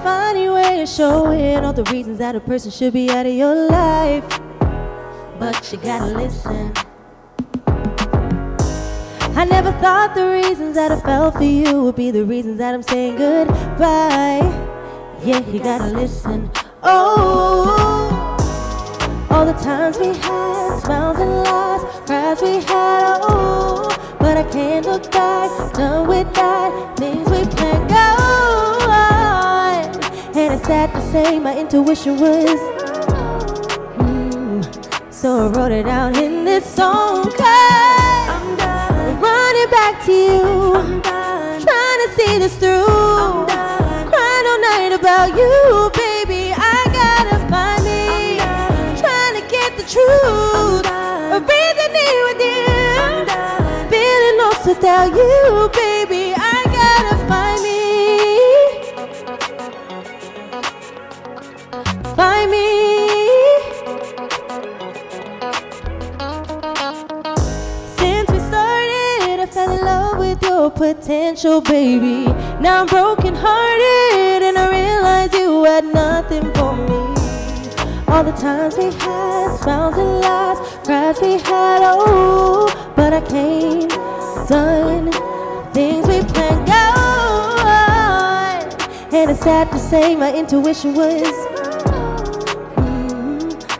funny way of showing all the reasons that a person should be out of your life. But you gotta listen. I never thought the reasons that I felt for you would be the reasons that I'm saying goodbye. Yeah, you gotta listen. Oh, all the times we had, smiles and lies, cries we had, oh, but I can't look back, done with that, things we can't go on. And it's sad to say my intuition was so I wrote it out in this song, 'cause I'm done running back to you. I'm done trying to see this through. I'm done crying all night about you, baby. I gotta find me. Trying to get the truth. Breathing in with you. I'm done feeling lost without you, baby. I gotta find me. Find me. Potential, baby. Now I'm broken hearted and I realize you had nothing for me. All the times we had, smiles and lies, cries we had, oh, but I came done, things we planned go on. And it's sad to say my intuition was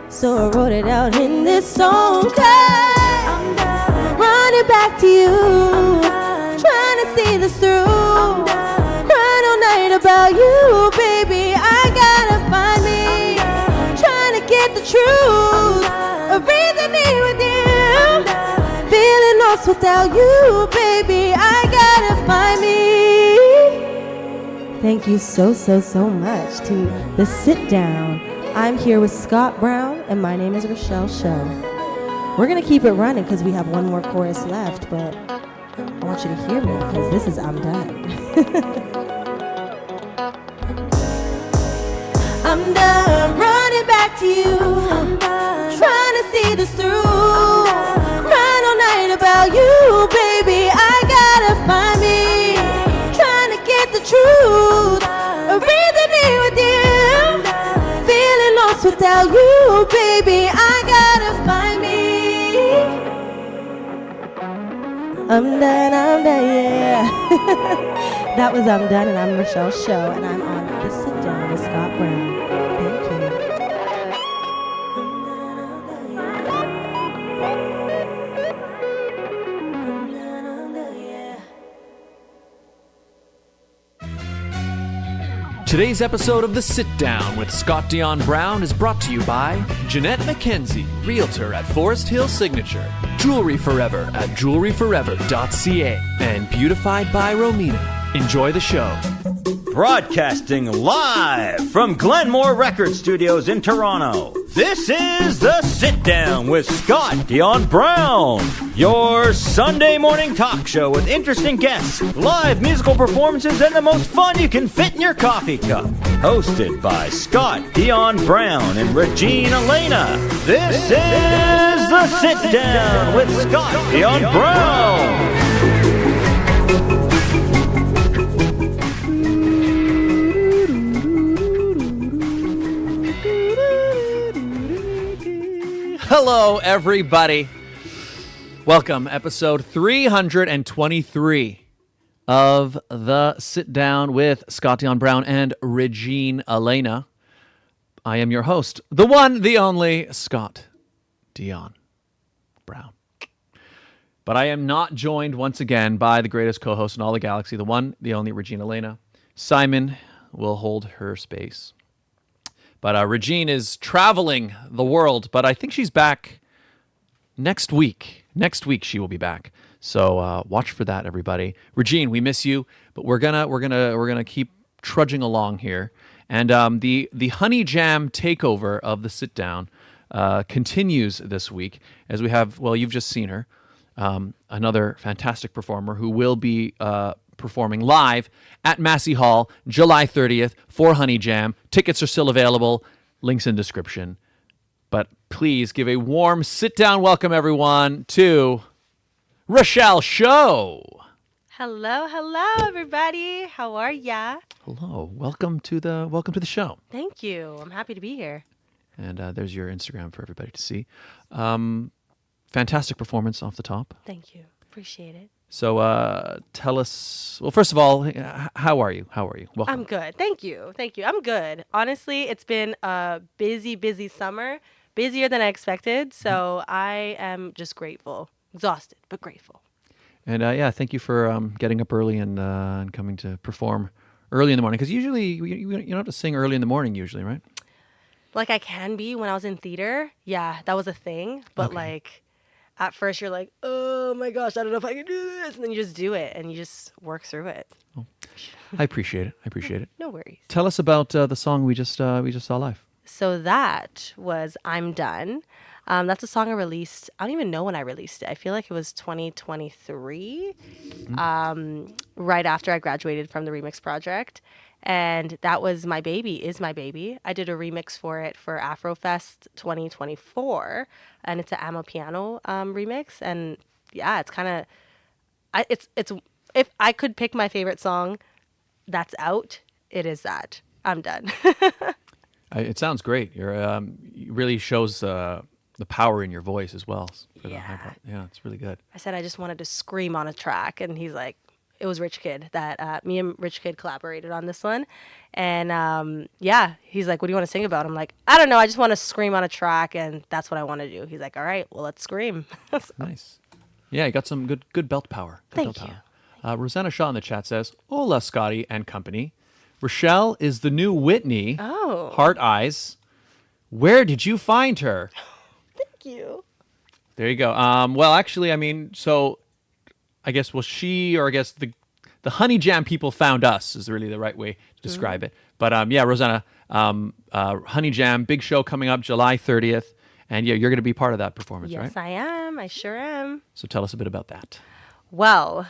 so I wrote it out in this song, 'cause I'm done running back to you. Trying to see this through. I'm done crying all night about you, baby. I gotta find me. Trying to get the truth. Breathing in with you. Feeling lost without you, baby. I gotta find me. Thank you so much to the Sit Down. I'm here with Scott Brown, and my name is Rachelle Show. We're gonna keep it running because we have one more chorus left, but I want you to hear me because this is I'm Done. I'm done running back to you. I'm done trying to see this through. Crying all night about you, baby. I gotta find me. Trying to get the truth. Breathing in with you. Feeling lost without you, baby. I gotta find me. I'm done, yeah. That was I'm Done, and I'm Rachelle Show, and I'm on the Sit Down with Scott Brown. Thank you. Today's episode of The Sit Down with Scott Dion Brown is brought to you by Jeanette McKenzie, Realtor at Forest Hill Signature, Jewelry Forever at jewelryforever.ca, and Beautified by Romina. Enjoy the show. Broadcasting live from Glenmore Record Studios in Toronto, this is The Sit Down with Scott Dion Brown, your Sunday morning talk show with interesting guests, live musical performances, and the most fun you can fit in your coffee cup. Hosted by Scott Dion Brown and Regine Alaina, this is The Sit Down with Scott Dion Brown. Hello, everybody. Welcome, episode 323 of The Sit Down with Scott Dion Brown and Regine Alaina. I am your host, the one, the only, Scott Dion Brown. But I am not joined once again by the greatest co-host in all the galaxy, the one, the only, Regine Alaina. Simon will hold her space. But Regine is traveling the world, but I think she's back next week. Next week she will be back. So watch for that, everybody. Regine, we miss you, but we're gonna keep trudging along here. And the Honey Jam takeover of the Sit Down continues this week as we have. Well, you've just seen her, another fantastic performer who will be performing live at Massey Hall July 30th for Honey Jam. Tickets are still available. Links in description. But please give a warm sit-down welcome, everyone, to Rachelle Show. Hello, everybody. How are ya? Hello, welcome to the show. Thank you. I'm happy to be here. And there's your Instagram for everybody to see. Fantastic performance off the top. Thank you. Appreciate it. So tell us. Well, first of all, how are you? Welcome. I'm good. Thank you. I'm good. Honestly, it's been a busy summer, busier than I expected. So I am just grateful, exhausted, but grateful. And thank you for getting up early and coming to perform early in the morning. Because usually you don't have to sing early in the morning, usually, right? Like I can be when I was in theater. Yeah, that was a thing. But Okay. like at first you're like, oh my gosh, I don't know if I can do this. And then you just do it and you just work through it. I appreciate it. No worries. Tell us about the song we just saw live. So that was I'm Done. That's a song I released. I don't even know when I released it. I feel like it was 2023, right after I graduated from the remix project. And that was my baby, is my baby. I did a remix for it for Afrofest 2024. And it's an Amapiano remix. And yeah, it's kind of, it's if I could pick my favorite song that's out, it is that. I'm Done. It sounds great. It really shows the power in your voice as well. For the high part. Yeah, it's really good. I said I just wanted to scream on a track, and he's like, it was Rich Kid that me and Rich Kid collaborated on this one. And he's like, what do you want to sing about? I'm like, I don't know. I just want to scream on a track, and that's what I want to do. He's like, all right, well, let's scream. So, Nice. Yeah, you got some good belt power. Thank you. Rosanna Shaw in the chat says, "Hola, Scotty and company. Rachelle is the new Whitney. Oh. Heart eyes. Where did you find her?" Thank you. There you go. Well, actually, I mean, so I guess the Honey Jam people found us is really the right way to describe it. But Rosanna, Honey Jam, big show coming up July 30th. And yeah, you're going to be part of that performance, right? Yes, I am. I sure am. So tell us a bit about that. Well,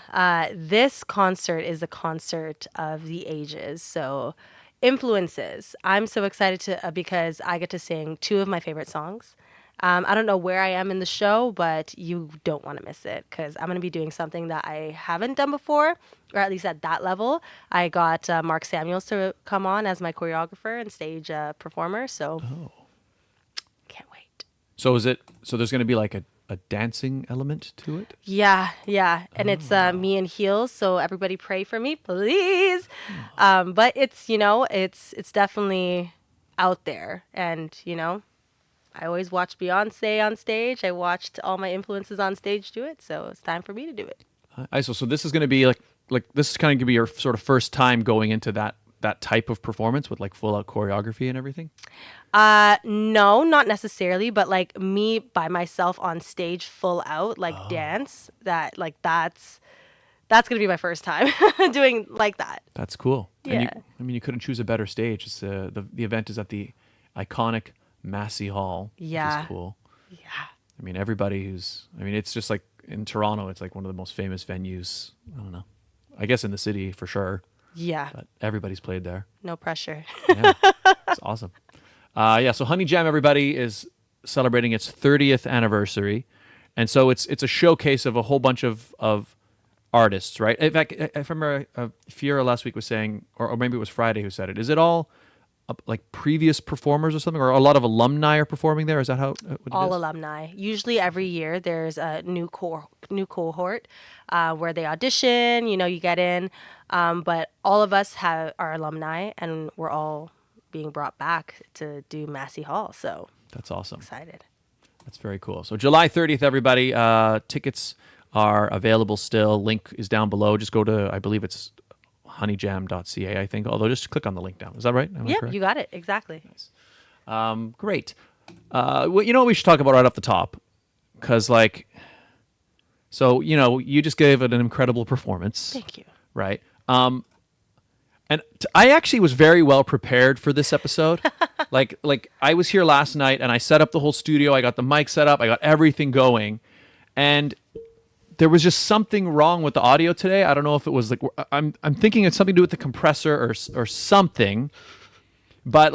this concert is a concert of the ages. So influences. I'm so excited because I get to sing two of my favorite songs. I don't know where I am in the show, but you don't want to miss it because I'm going to be doing something that I haven't done before, or at least at that level. I got Mark Samuels to come on as my choreographer and stage performer, so can't wait. So there's going to be like a dancing element to it? Yeah. And it's me in heels, so everybody pray for me, please. But it's definitely out there, and I always watch Beyonce on stage. I watched all my influences on stage do it, so it's time for me to do it. So this is going to be like this is kind of going to be your sort of first time going into that type of performance with like full out choreography and everything? No, not necessarily, but like me by myself on stage full out, like dance, that's going to be my first time doing like that. That's cool. Yeah. And you couldn't choose a better stage. It's the event is at the iconic Massey Hall, which is cool. Yeah. I mean, it's just like in Toronto, it's like one of the most famous venues. I don't know. I guess in the city for sure. Yeah. But everybody's played there. No pressure. Yeah. It's awesome. So Honey Jam, everybody, is celebrating its 30th anniversary. And so it's a showcase of a whole bunch of artists, right? In fact, I remember Fiora last week was saying, or maybe it was Friday who said it, is it all like previous performers or something, or a lot of alumni are performing there? Is that how what it All is? alumni. Usually every year there's a new cohort where they audition, you get in. But all of us are alumni, and we're all being brought back to do Massey Hall. So That's awesome. excited. That's very cool. So July 30th, everybody, tickets are available still. Link is down below. Just go to, I believe it's honeyjam.ca, I think. Although just click on the link down. Is that right? Am I Yeah, correct? you got it. Exactly. Great. Well, you know what we should talk about right off the top? Because, you just gave it an incredible performance. Thank you. Right? I actually was very well prepared for this episode. like I was here last night and I set up the whole studio. I got the mic set up. I got everything going. And there was just something wrong with the audio today. I don't know if it was I'm thinking it's something to do with the compressor or something. But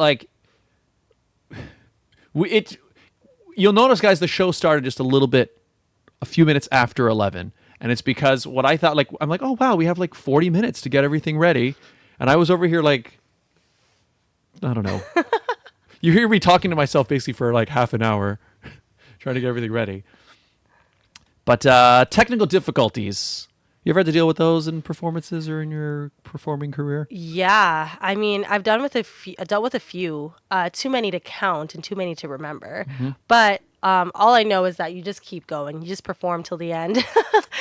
you'll notice, guys, the show started just a few minutes after 11. And it's because what I thought, like, I'm like, oh, wow, we have like 40 minutes to get everything ready. And I was over here like, I don't know. You hear me talking to myself basically for like half an hour trying to get everything ready. But technical difficulties. You ever had to deal with those in performances or in your performing career? Yeah, I mean, I've dealt with a few, too many to count and too many to remember. But all I know is that you just keep going. You just perform till the end.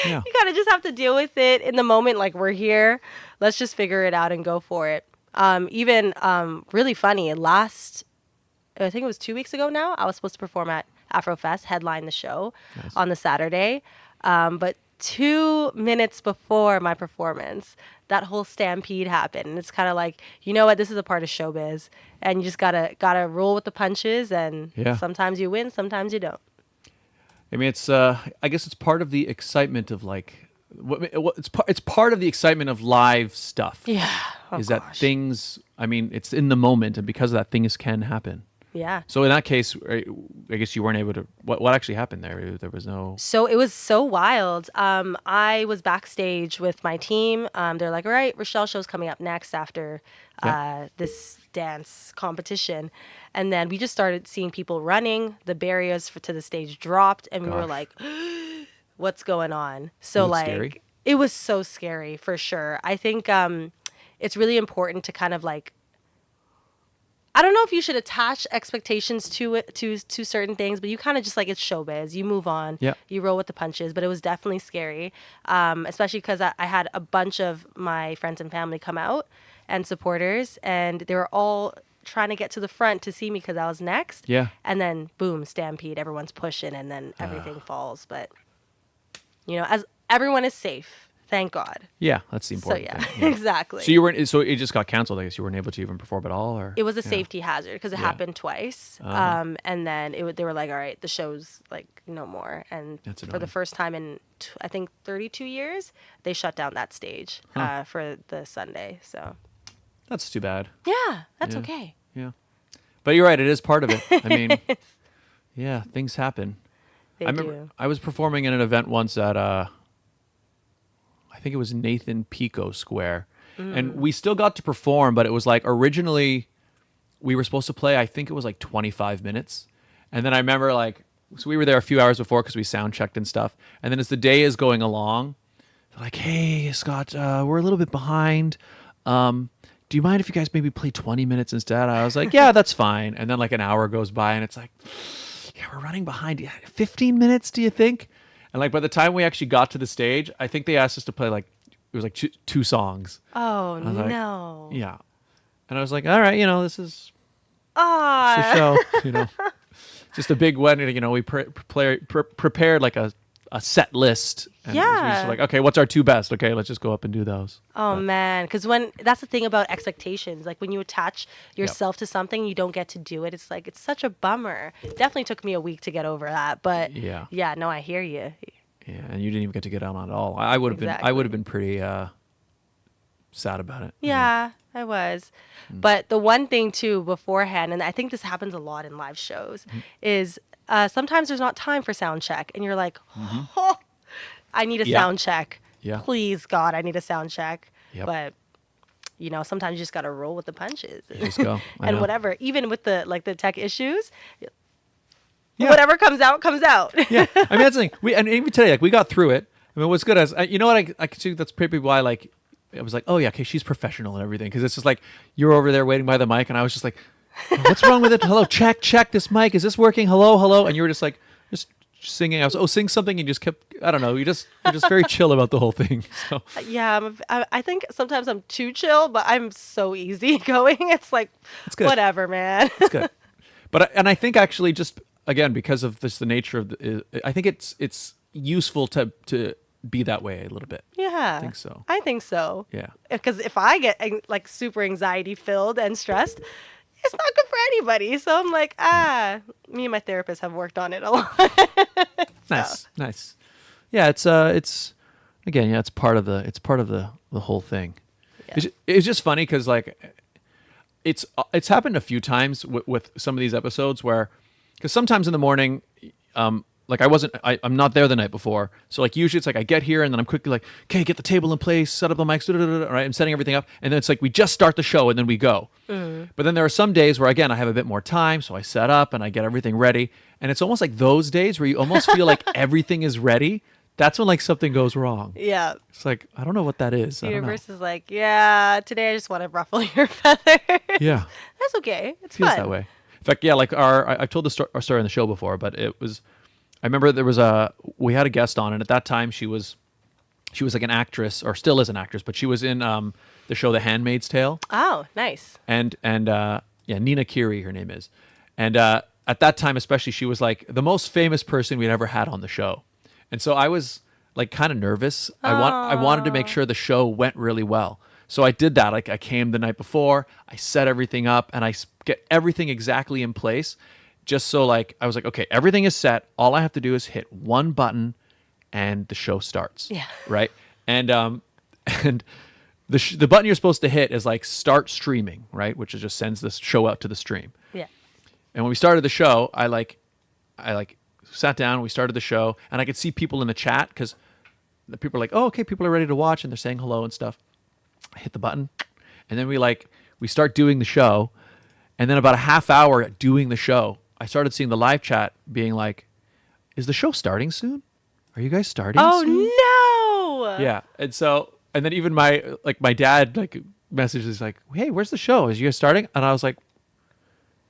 Yeah. You kind of just have to deal with it in the moment. Like, we're here. Let's just figure it out and go for it. Even really funny. I think it was 2 weeks ago now, I was supposed to perform at Afro-Fest, headline the show on the Saturday. But 2 minutes before my performance, that whole stampede happened. And it's kind of like, you know what, this is a part of showbiz. And you just gotta roll with the punches. And sometimes you win, sometimes you don't. I mean, it's I guess it's part of the excitement of like, it's part of the excitement of live stuff. Yeah. That things, I mean, it's in the moment, and because of that, things can happen. Yeah. So in that case, I guess you weren't able to. What actually happened there? There was no. So it was so wild. I was backstage with my team. They're like, "All right, Rachelle Show's coming up next after this dance competition," and then we just started seeing people running. The barriers to the stage dropped, and we were like, "What's going on?" So like, scary? It was so scary for sure. I think it's really important to kind of like. I don't know if you should attach expectations to it, to certain things, but you kind of just like, it's showbiz. You move on. Yeah. You roll with the punches. But it was definitely scary, especially because I had a bunch of my friends and family come out and supporters, and they were all trying to get to the front to see me because I was next. Yeah. And then boom, stampede. Everyone's pushing, and then everything falls. But as everyone is safe. Thank God. Yeah, that's the important thing. Yeah. Exactly. So you weren't. So it just got canceled. I guess you weren't able to even perform at all, or it was a safety hazard because it happened twice. And then they were like, "All right, the show's like no more." And for the first time in I think 32 years, they shut down that stage for the Sunday. So that's too bad. Yeah, that's okay. Yeah, but you're right. It is part of it. I mean, yeah, things happen. I remember I was performing in an event once at I think it was Nathan Pico Square. And we still got to perform, but it was like originally we were supposed to play, I think it was like 25 minutes. And then I remember so we were there a few hours before because we sound checked and stuff. And then as the day is going along, they're like, "Hey, Scott, we're a little bit behind. Do you mind if you guys maybe play 20 minutes instead?" I was like, "Yeah, that's fine." And then like an hour goes by and it's like, "Yeah, we're running behind. 15 minutes, do you think?" And like by the time we actually got to the stage, I think they asked us to play like, it was like two songs. Oh, no. Like, yeah. And I was like, all right, this is the show, just a big wedding. We prepared like a set list. And we just like, okay, what's our two best? Okay, let's just go up and do those. Oh, man. Because that's the thing about expectations. Like when you attach yourself to something, you don't get to do it. It's like, it's such a bummer. It definitely took me a week to get over that. But yeah, no, I hear you. Yeah, and you didn't even get to get out on it at all. I would have been pretty sad about it. Yeah, I was. But the one thing too beforehand, and I think this happens a lot in live shows, is sometimes there's not time for sound check, and you're like, "Oh, I need a sound check. Yeah. Please, God, I need a sound check." Yep. But sometimes you just gotta roll with the punches. Just go. And whatever, even with the tech issues. Yeah. Whatever comes out, comes out. Yeah, I mean that's the thing. And even today, we got through it. I mean, what's good is, I can see that's probably why I was like, oh yeah, okay, she's professional and everything, because it's just like you're over there waiting by the mic, and I was just like, what's wrong with it? Hello, check this mic. Is this working? Hello, and you were just like just singing. I was sing something, and you just kept. I don't know. You're just very chill about the whole thing. So yeah, I think sometimes I'm too chill, but I'm so easygoing. It's like whatever, man. It's good, but I think actually just. Again, because of the nature of I think it's useful to be that way a little bit. Yeah, I think so. Yeah, because if I get like super anxiety filled and stressed, it's not good for anybody. So I'm like, me and my therapist have worked on it a lot. Nice. Yeah, it's again, it's part of the whole thing. Yeah. It's just funny because like it's happened a few times with some of these episodes where. Because sometimes in the morning, like I'm not there the night before. So like usually it's like I get here and then I'm quickly like, okay, get the table in place, set up the mics, right? I'm setting everything up. And then it's like we just start the show and then we go. But then there are some days where, again, I have a bit more time. So I set up and I get everything ready. And it's almost like those days where you almost feel like everything is ready. That's when like something goes wrong. Yeah. It's like, I don't know what that is. The universe is like, yeah, today I just want to ruffle your feathers. Yeah. That's okay. It's Feels fun. that way. In fact, yeah, like I've told our story on the show before, but I remember we had a guest on, and at that time she was like an actress, or still is an actress, but she was in the show The Handmaid's Tale. Oh, nice. And Nina Kiri, her name is. And at that time especially, she was like the most famous person we'd ever had on the show. And so I was like kind of nervous. I wanted to make sure the show went really well. So I did that. Like I came the night before, I set everything up, and I get everything exactly in place. Just so like, I was like, okay, everything is set. All I have to do is hit one button and the show starts. Yeah. Right. And the button you're supposed to hit is like start streaming, right? Which is just sends the show out to the stream. Yeah. And when we started the show, I sat down, we started the show, and I could see people in the chat because the people are like, oh, okay, people are ready to watch and they're saying hello and stuff. I hit the button, and then we start doing the show, and then about a half hour doing the show, I started seeing the live chat being like, is the show starting soon? Are you guys starting soon? Oh, no! Yeah. And then even my dad messages like, hey, where's the show? Is you guys starting? And I was like,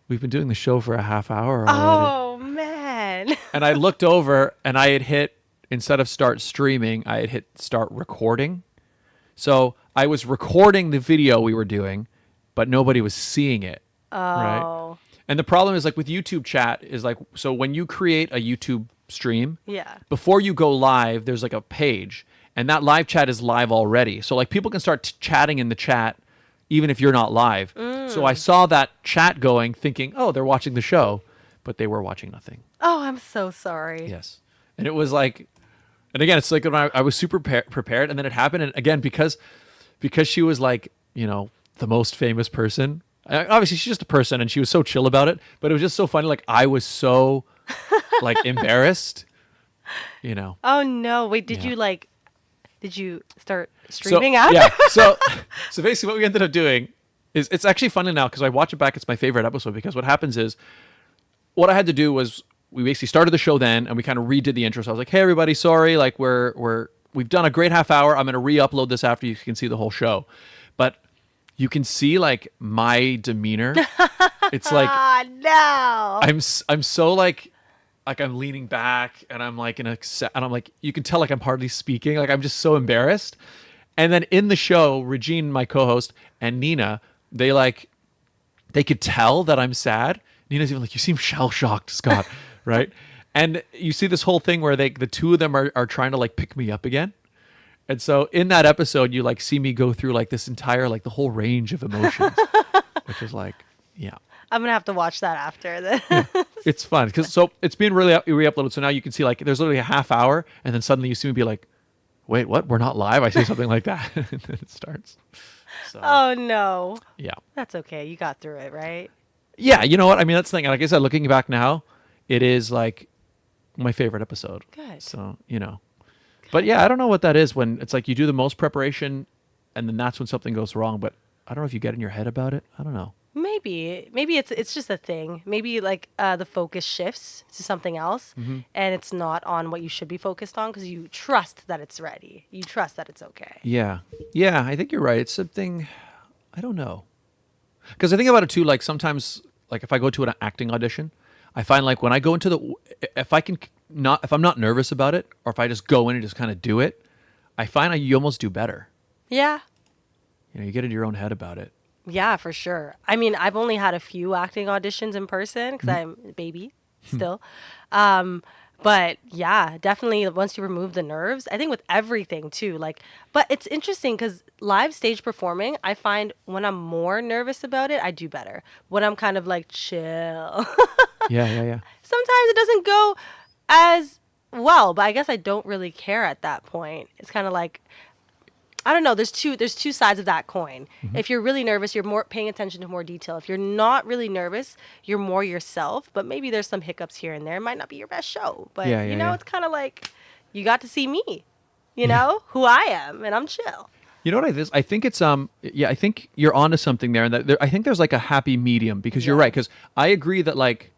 we've been doing the show for a half hour already. Oh, man. And I looked over and I had hit, instead of start streaming, I had hit start recording. So I was recording the video we were doing, but nobody was seeing it. Oh. Right? And the problem is like with YouTube chat is like, so when you create a YouTube stream, Yeah. before you go live, there's like a page, and that live chat is live already. So like people can start chatting in the chat even if you're not live. So I saw that chat going thinking, oh, they're watching the show, but they were watching nothing. Oh, I'm so sorry. Yes. And it was like, and again, it's like when I was super prepared, and then it happened. And again, because she was like, you know, the most famous person, obviously she's just a person and she was so chill about it, but it was just so funny. Like I was so like embarrassed, you know. Oh, no. Wait, did you start streaming so, after? Yeah. So basically what we ended up doing is, it's actually funny now because I watch it back. It's my favorite episode because what happens is, what I had to do was we basically started the show then, and we kind of redid the intro. So I was like, hey, everybody, sorry. Like we've done a great half hour. I'm going to re-upload this after you can see the whole show. But you can see like my demeanor. It's like, no. I'm so like I'm leaning back, and I'm like and I'm like, you can tell like I'm hardly speaking. Like I'm just so embarrassed. And then in the show, Regine, my co-host, and Nina, they could tell that I'm sad. Nina's even like, you seem shell-shocked, Scott, right? And you see this whole thing where the two of them are trying to like pick me up again. And so in that episode, you like see me go through like this entire, like the whole range of emotions, which is like, yeah. I'm going to have to watch that after this. Yeah. It's fun because so it's being really re-uploaded. So now you can see like there's literally a half hour, and then suddenly you see me be like, wait, what? We're not live? I say something like that. And then it starts. So, Oh, no. yeah. That's okay. You got through it, right? Yeah, you know what? I mean, that's the thing. Like I said, looking back now, it is like my favorite episode. Good. So, you know. But yeah, I don't know what that is when it's like you do the most preparation and then that's when something goes wrong. But I don't know if you get in your head about it. I don't know. Maybe it's just a thing. Maybe like the focus shifts to something else, and it's not on what you should be focused on because you trust that it's ready. You trust that it's okay. Yeah. Yeah, I think you're right. It's something, I don't know. Because I think about it too, like sometimes, like if I go to an acting audition, I find like when I go into if I'm not nervous about it, or if I just go in and just kind of do it, I find you almost do better. Yeah. You know, you get into your own head about it. Yeah, for sure. I mean, I've only had a few acting auditions in person because I'm a baby still. But yeah, definitely once you remove the nerves, I think with everything too, like, but it's interesting because live stage performing, I find when I'm more nervous about it, I do better. When I'm kind of like chill. Yeah. Sometimes it doesn't go as well, but I guess I don't really care at that point. It's kind of like, I don't know. There's two sides of that coin. If you're really nervous, you're more paying attention to more detail. If you're not really nervous, you're more yourself. But maybe there's some hiccups here and there. It might not be your best show, but it's kind of like you got to see me, who I am, and I'm chill. You know what I think it's I think you're onto something there, and that I think there's like a happy medium, because you're right, because I agree that like,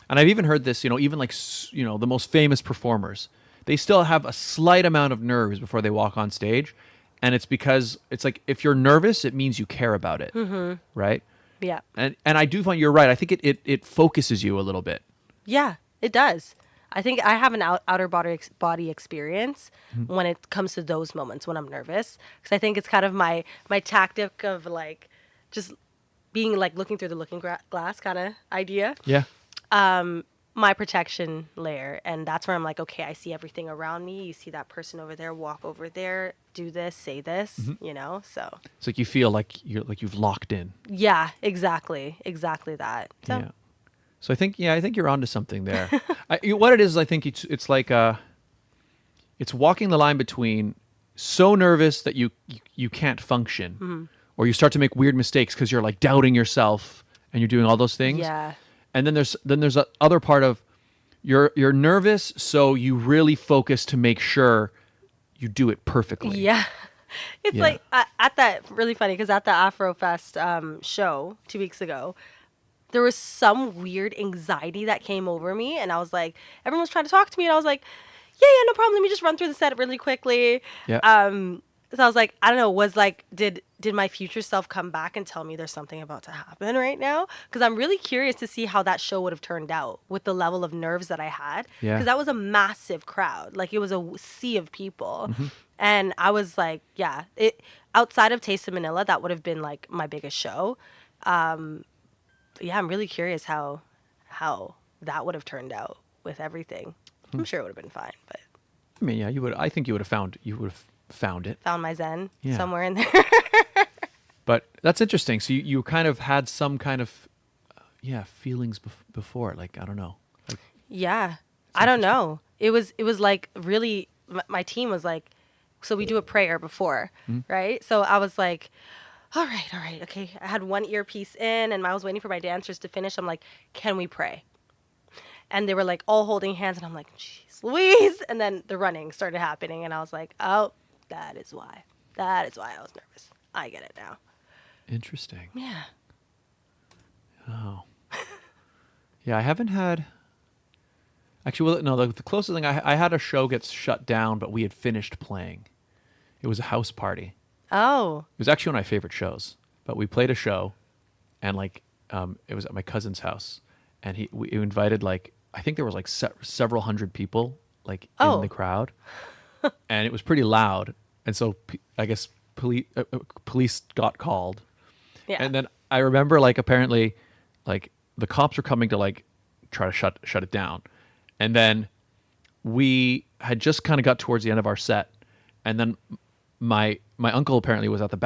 and I've even heard this, even like the most famous performers, they still have a slight amount of nerves before they walk on stage. And it's because it's like, if you're nervous, it means you care about it, right? Yeah. And I do find you're right. I think it focuses you a little bit. Yeah, it does. I think I have an outer body experience when it comes to those moments when I'm nervous, because I think it's kind of my tactic of like just being like looking through the looking glass kind of idea. Yeah. My protection layer, and that's where I'm like, okay, I see everything around me. You see that person over there, walk over there, do this, say this, so it's like you feel like you've locked in. Yeah, exactly that. So. Yeah. So I think you're onto something there. What it is, I think it's like it's walking the line between so nervous that you can't function, or you start to make weird mistakes because you're like doubting yourself and you're doing all those things. Yeah. And then there's a other part of you're nervous, so you really focus to make sure you do it perfectly. Yeah. It's like at that, really funny, because at the Afro-Fest show 2 weeks ago, there was some weird anxiety that came over me, and I was like, everyone was trying to talk to me, and I was like, yeah, no problem. Let me just run through the set really quickly. Yeah. So I was like, I don't know, was like, did my future self come back and tell me there's something about to happen right now? Because I'm really curious to see how that show would have turned out with the level of nerves that I had. Yeah. Because that was a massive crowd. Like, it was a sea of people. And I was like, outside of Taste of Manila, that would have been like my biggest show. I'm really curious how that would have turned out with everything. I'm sure it would have been fine, but I mean, you would. I think you would have found it. Found my zen somewhere in there. But that's interesting. So you kind of had some kind of feelings before. Like, I don't know. Like, yeah, I don't know. It was like really. My team was like, so we do a prayer before, right? So I was like, all right, okay. I had one earpiece in, and I was waiting for my dancers to finish. I'm like, can we pray? And they were like all holding hands, and I'm like, jeez Louise. And then the running started happening, and I was like, oh, that is why I was nervous. I get it now. Interesting. Yeah. Oh. Yeah, I haven't had. Actually, well, no. The closest thing I had a show get shut down, but we had finished playing. It was a house party. Oh. It was actually one of my favorite shows. But we played a show, and like, it was at my cousin's house, and we invited like, I think there was like several hundred people like in the crowd, and it was pretty loud, and so I guess police got called. Yeah. And then I remember like apparently like the cops were coming to like try to shut it down. And then we had just kind of got towards the end of our set, and then my uncle apparently was at the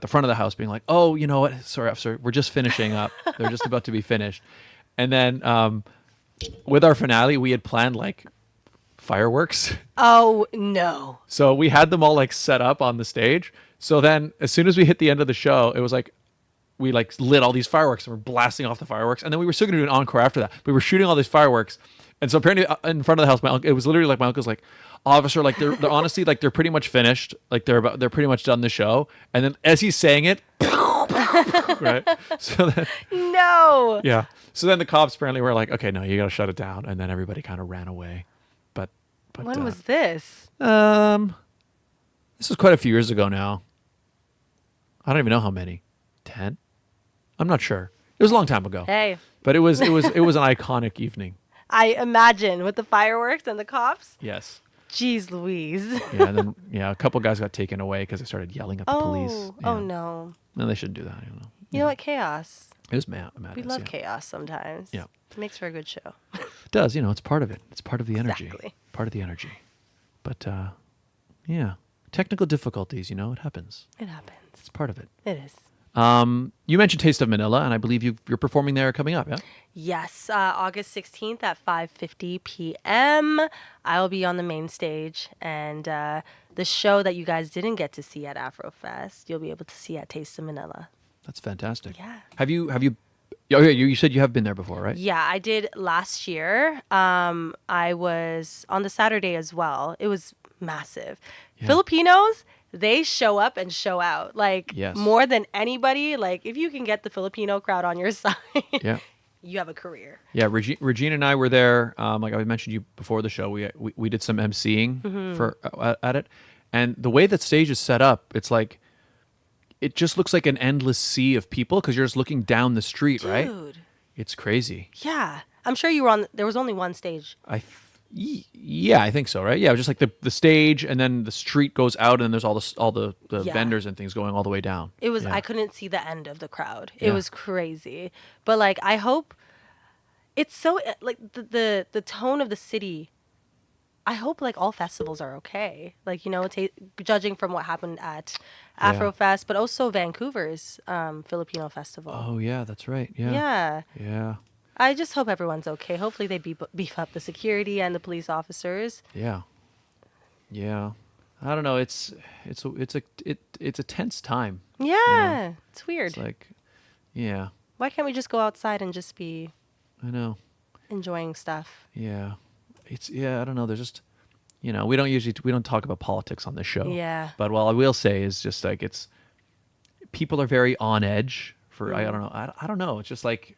front of the house being like, "Oh, you know what? Sorry, officer, we're just finishing up. They're just about to be finished." And then with our finale, we had planned like fireworks. Oh no. So we had them all like set up on the stage. So then as soon as we hit the end of the show, it was like we like lit all these fireworks and we're blasting off the fireworks. And then we were still going to do an encore after that. We were shooting all these fireworks. And so apparently in front of the house, my uncle, it was literally like my uncle's like, "Officer, like they're honestly like they're pretty much finished. Like they're pretty much done the show." And then as he's saying it, right? So then no. Yeah. So then the cops apparently were like, "Okay, no, you got to shut it down." And then everybody kind of ran away. But when was this? This was quite a few years ago now. I don't even know how many. 10? I'm not sure. It was a long time ago. Hey. But it was an iconic evening. I imagine, with the fireworks and the cops. Yes. Jeez Louise. Yeah, and then a couple guys got taken away because they started yelling at the police. Oh no. No, they shouldn't do that. You know what? Chaos. It was madness. We love chaos sometimes. Yeah. It makes for a good show. It does. It's part of it. It's part of the energy. Exactly. Part of the energy. But yeah, technical difficulties. It happens. It happens. It's part of it. It is. You mentioned Taste of Manila, and I believe you're performing there coming up, yeah? Yes, August 16th at 5:50 p.m. I will be on the main stage, and the the show that you guys didn't get to see at Afrofest, you'll be able to see at Taste of Manila. That's fantastic. Yeah. Have you? Oh yeah, you said you have been there before, right? Yeah, I did last year. I was on the Saturday as well. It was massive. Yeah. Filipinos, they show up and show out. Like Yes. more than anybody. Like if you can get the Filipino crowd on your side, Yeah. you have a career. Yeah, Regine and I were there. Like I mentioned you before the show, we did some emceeing for at it, and the way that stage is set up, it's like it just looks like an endless sea of people because you're just looking down the street, right? Dude. It's crazy. Yeah. I'm sure you were on, there was only one stage. Yeah, I think so, right? Yeah, just like the stage, and then the street goes out, and then there's all the Yeah. vendors and things going all the way down. It was, Yeah. I couldn't see the end of the crowd. It Yeah. was crazy. But like, I hope it's so, like the tone of the city, I hope like all festivals are okay. Like, you know, judging from what happened at Yeah. Afrofest, but also Vancouver's Filipino festival. Oh yeah, that's right. Yeah. Yeah. Yeah. I just hope everyone's okay. Hopefully they beef up the security and the police officers. Yeah. Yeah. I don't know. It's a tense time. Yeah. It's weird. It's like, yeah, Why can't we just go outside and just be I know. enjoying stuff? Yeah. I don't know. There's just, we don't talk about politics on this show. Yeah. But what I will say is just like people are very on edge for, I don't know. I don't know. It's just like,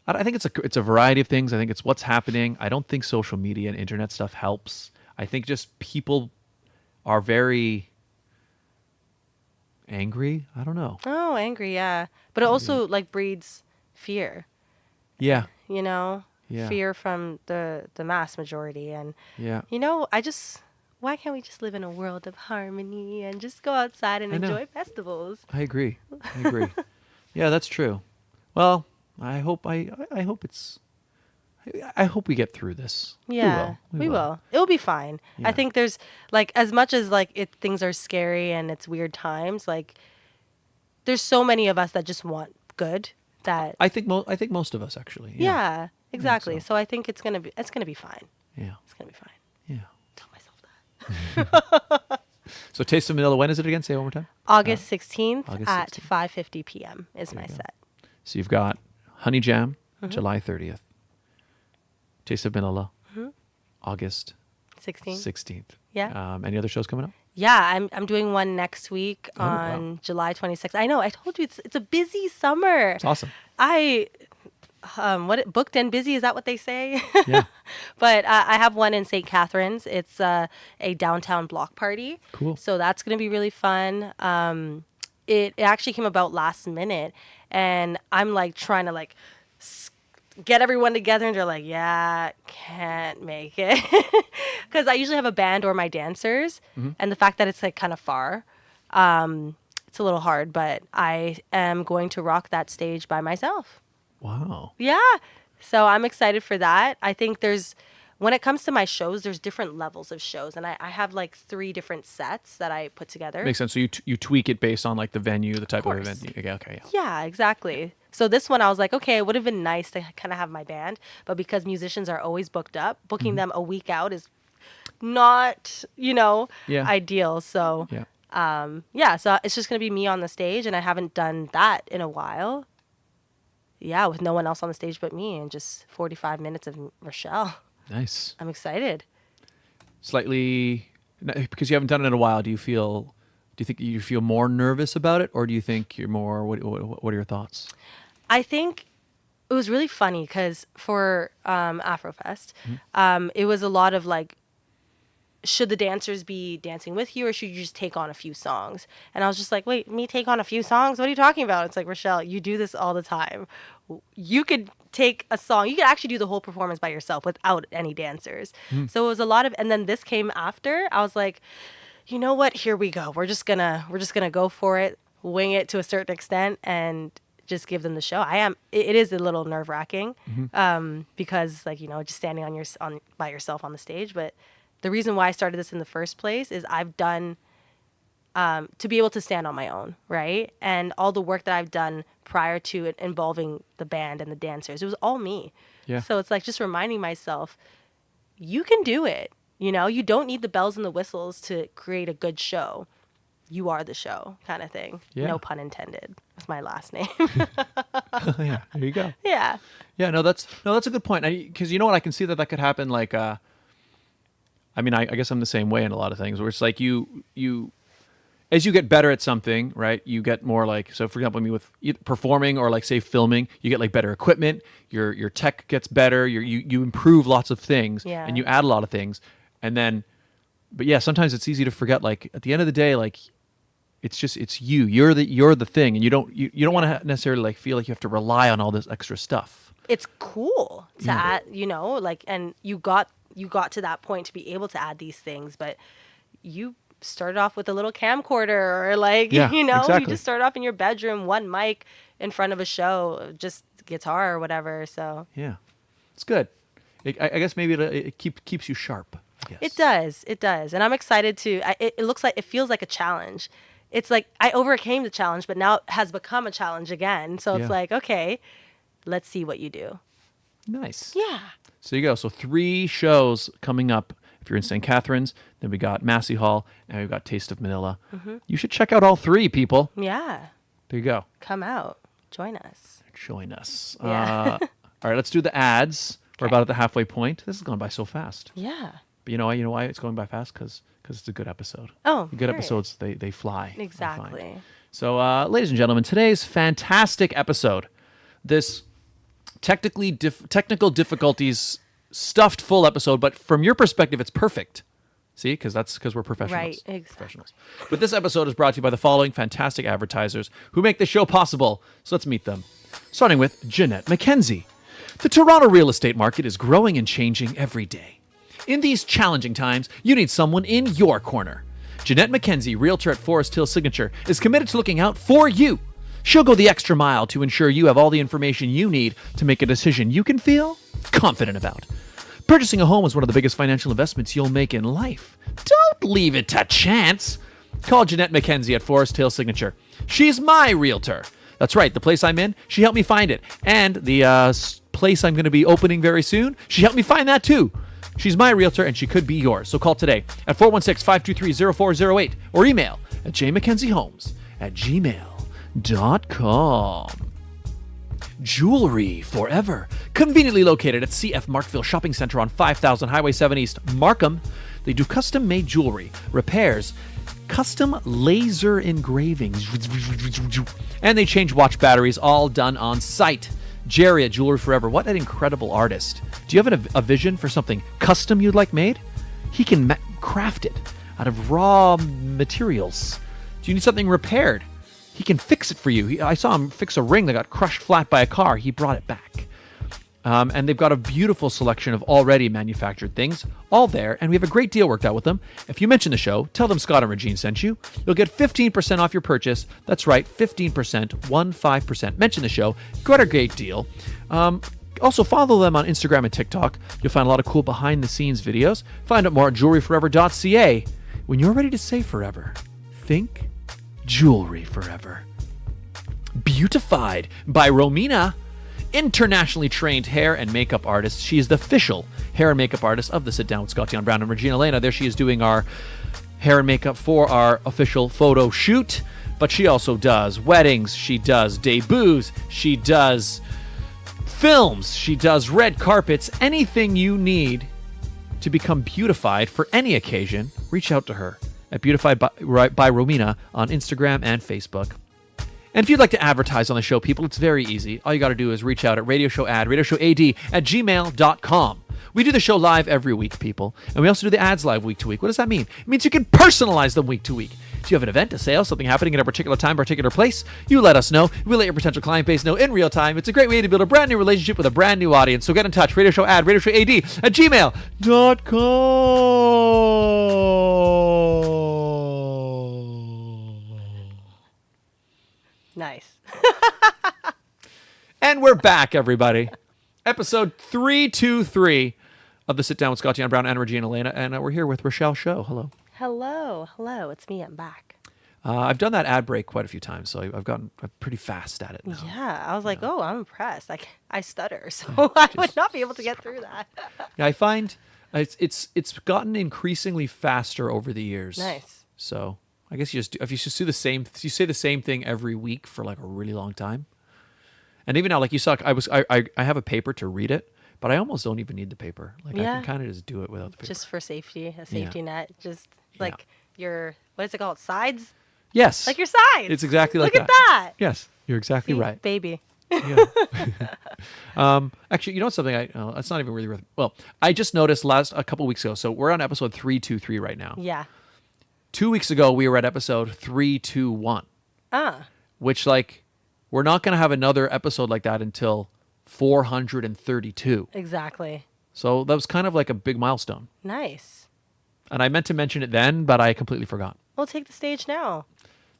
I think it's a variety of things. I think it's what's happening. I don't think social media and internet stuff helps. I think just people are very angry. I don't know. Oh, angry, yeah. But it also like breeds fear, Yeah. you know? Yeah. Fear from the mass majority. And, Yeah. why can't we just live in a world of harmony and just go outside and I know. enjoy festivals? I agree. Yeah, that's true. Well, I hope we get through this. Yeah, we will. It'll be fine. Yeah. I think there's like, as much as like things are scary and it's weird times, like there's so many of us that just want good that I think most of us actually. yeah, exactly. so. So I think it's gonna be fine. Yeah. It's gonna be fine. Yeah. Tell myself that. So Taste of Manila, when is it again? Say it one more time. August 16th August at 16th. 5:50 p.m. is There my you go. set. So you've got Honey Jam, Mm-hmm. July 30th. Taste of Manila, August 16th. 16th. Yeah. Any other shows coming up? Yeah, I'm doing one next week Oh, wow. on July 26th. I know. I told you it's a busy summer. It's awesome. I booked and busy, is that what they say? Yeah. But I have one in St. Catharines. It's a downtown block party. Cool. So that's going to be really fun. It actually came about last minute, and I'm like trying to like get everyone together, and they're like, yeah, can't make it. Because I usually have a band or my dancers, and the fact that it's like kind of far, it's a little hard, but I am going to rock that stage by myself. Wow. Yeah. So I'm excited for that. I think when it comes to my shows, there's different levels of shows. And I have like 3 different sets that I put together. Makes sense. So you tweak it based on like the venue, the type of course. event. Okay. Yeah. Yeah, exactly. So this one I was like, okay, it would have been nice to kind of have my band. But because musicians are always booked up, booking them a week out is not, Yeah. ideal. So, Yeah. so it's just going to be me on the stage. And I haven't done that in a while. Yeah, with no one else on the stage but me, and just 45 minutes of Rachelle. Nice. I'm excited. Slightly, because you haven't done it in a while. Do you think you feel more nervous about it, or do you think you're more? What are your thoughts? I think it was really funny because for Afrofest, it was a lot of like, should the dancers be dancing with you, or should you just take on a few songs? And I was just like, wait, me take on a few songs? What are you talking about? It's like, Rachelle, you do this all the time. You could take a song. You could actually do the whole performance by yourself without any dancers. So it was a lot of, and then this came after. I was like, you know what? Here we go. We're just gonna go for it, wing it to a certain extent, and just give them the show. It is a little nerve wracking, because like, just standing by yourself on the stage. But the reason why I started this in the first place is I've done, to be able to stand on my own, right? And all the work that I've done prior to it involving the band and the dancers, it was all me. Yeah. So it's like just reminding myself, you can do it. You know, you don't need the bells and the whistles to create a good show. You are the show, kind of thing. Yeah. No pun intended. That's my last name. Yeah, there you go. Yeah. Yeah, no, that's a good point. Because you know what, I can see that could happen. Like, I mean, I guess I'm the same way in a lot of things, where it's like you as you get better at something, right? You get more like, so for example, me with performing or like say filming, you get like better equipment. Your tech gets better. You improve lots of things, Yeah. and you add a lot of things, and then, but yeah, sometimes it's easy to forget. Like at the end of the day, like it's you. You're the thing, and you don't want to necessarily like feel like you have to rely on all this extra stuff. It's cool to add, you know, like, and you got to that point to be able to add these things, but you started off with a little camcorder or like, Yeah, you know, exactly. you just started off in your bedroom, one mic in front of a show, just guitar or whatever. So Yeah, it's good. I guess maybe it keeps you sharp. I guess. it does. And I'm excited to, it looks like, it feels like a challenge. It's like I overcame the challenge, but now it has become a challenge again. So Yeah. it's like, okay, let's see what you do. Nice. Yeah. So you go. So 3 shows coming up. If you're in St. Catharines, then we got Massey Hall, and we've got Taste of Manila. You should check out all 3, people. Yeah. There you go. Come out. Join us. Join us. Yeah. All right, let's do the ads. We're about at the halfway point. This is going by so fast. Yeah. But you know why it's going by fast? Because it's a good episode. Oh, Good period. episodes, they fly. I find. Exactly. So, ladies and gentlemen, today's fantastic episode, this technical difficulties stuffed full episode, but from your perspective, it's perfect. See, because we're professionals. Right, exactly. Professionals. But this episode is brought to you by the following fantastic advertisers who make the show possible. So let's meet them. Starting with Jeanette McKenzie. The Toronto real estate market is growing and changing every day. In these challenging times, you need someone in your corner. Jeanette McKenzie, Realtor at Forest Hill Signature, is committed to looking out for you. She'll go the extra mile to ensure you have all the information you need to make a decision you can feel confident about. Purchasing a home is one of the biggest financial investments you'll make in life. Don't leave it to chance. Call Jeanette McKenzie at Forest Hill Signature. She's my realtor. That's right, the place I'm in, she helped me find it. And the place I'm going to be opening very soon, she helped me find that too. She's my realtor, and she could be yours. So call today at 416-523-0408 or email at jmckenziehomes@gmail.com. Jewelry Forever. Conveniently located at CF Markville Shopping Center on 5000 Highway 7 East, Markham. They do custom-made jewelry, repairs, custom laser engravings, and they change watch batteries, all done on site. Jerry at Jewelry Forever, what an incredible artist. Do you have a vision for something custom you'd like made? He can craft it out of raw materials. Do you need something repaired? He can fix it for you. I saw him fix a ring that got crushed flat by a car. He brought it back. And they've got a beautiful selection of already manufactured things, all there, and we have a great deal worked out with them. If you mention the show, tell them Scott and Regine sent you. You'll get 15% off your purchase. That's right, 15%, 15%. Mention the show. Got a great deal. Also, follow them on Instagram and TikTok. You'll find a lot of cool behind-the-scenes videos. Find out more at jewelryforever.ca. When you're ready to say forever, think Jewelry Forever. Beautified by Romina. Internationally trained hair and makeup artist. She is the official hair and makeup artist of the Sit Down with Scott Dion Brown and Regine Alaina. There she is doing our hair and makeup for our official photo shoot. But she also does weddings. She does debuts. She does films. She does red carpets. Anything you need to become beautified for any occasion, reach out to her at Beautified by Romina on Instagram and Facebook. And if you'd like to advertise on the show, people, it's very easy. All you got to do is reach out at radioshowad@gmail.com. We do the show live every week, people. And we also do the ads live week to week. What does that mean? It means you can personalize them week to week. Do you have an event, a sale, something happening at a particular time, particular place? You let us know. We let your potential client base know in real time. It's a great way to build a brand new relationship with a brand new audience. So get in touch. radioshowad@gmail.com. Nice. And we're back, everybody. Episode 323 of the Sit Down with Scott Dion Brown and Regine Alaina. And we're here with Rachelle Show. Hello. Hello. It's me. I'm back. I've done that ad break quite a few times, so I've gotten pretty fast at it now. Yeah, I was like, oh, I'm impressed. Like, I stutter, so I would not be able to get through that. Yeah, I find It's gotten increasingly faster over the years. Nice. So I guess if you just do you say the same thing every week for like a really long time. And even now, like you saw, I have a paper to read it, but I almost don't even need the paper. Like I can kind of just do it without the paper. Just for safety, a safety net. Just like your, what is it called? Sides? Yes. Like your sides. It's exactly like that. Look at that. Yes, you're exactly See, right. Baby. Yeah. Actually, you know something? That's not even really worth. Well, I just noticed a couple weeks ago. So we're on episode 323 right now. Yeah. 2 weeks ago, we were at episode 321. Which like we're not going to have another episode like that until 432. Exactly. So that was kind of like a big milestone. Nice. And I meant to mention it then, but I completely forgot. We'll take the stage now.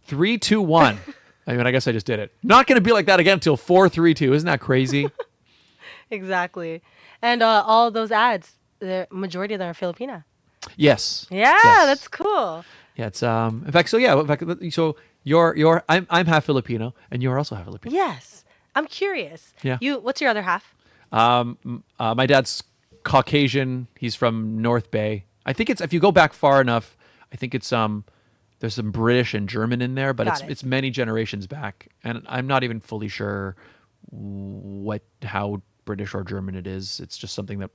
321. I mean, I guess I just did it. Not going to be like that again until 432. Isn't that crazy? Exactly. And all those ads, the majority of them are Filipina. Yes. Yeah, Yes. that's cool. Yeah, it's in fact. So I'm half Filipino, and you're also half Filipino. Yes. I'm curious. Yeah. What's your other half? My dad's Caucasian. He's from North Bay. I think if you go back far enough, I think it's there's some British and German in there, but it's many generations back, and I'm not even fully sure how British or German it is. It's just something that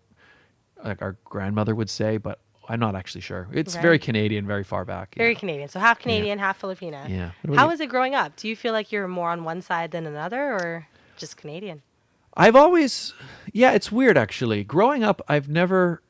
like our grandmother would say, but I'm not actually sure. It's very Canadian, very far back. Very Canadian. So half Canadian, half Filipina. Yeah. How was it growing up? Do you feel like you're more on one side than another, or just Canadian? I've always, it's weird actually. Growing up, I never